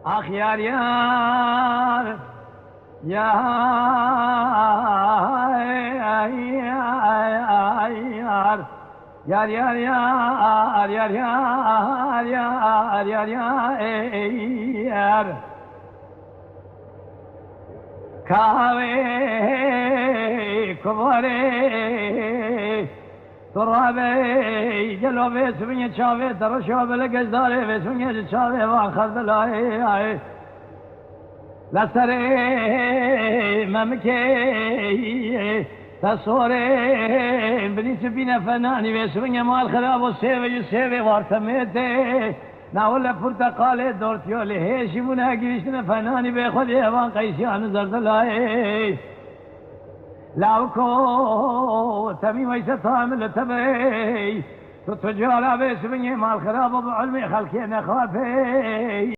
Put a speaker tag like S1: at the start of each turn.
S1: آخ یار یار یار یار یار یار یار یار یار یار کاوه کواره ترابه جلوه سوینه چاوه درشو بلگز داره و سوینه چاوه وان خردلای لسره ممکی تصوره بنیس بینه فنانی و سوینه مال خراب و سیوه وارتمته ناول پرتقال دورتیول هشمونه گیشتن فنانی به خود وان قیسیان زردلای لاوكو تبي ويسا طامل تبي تتجالا باسمي مال خراب بعلمي خلقين خافي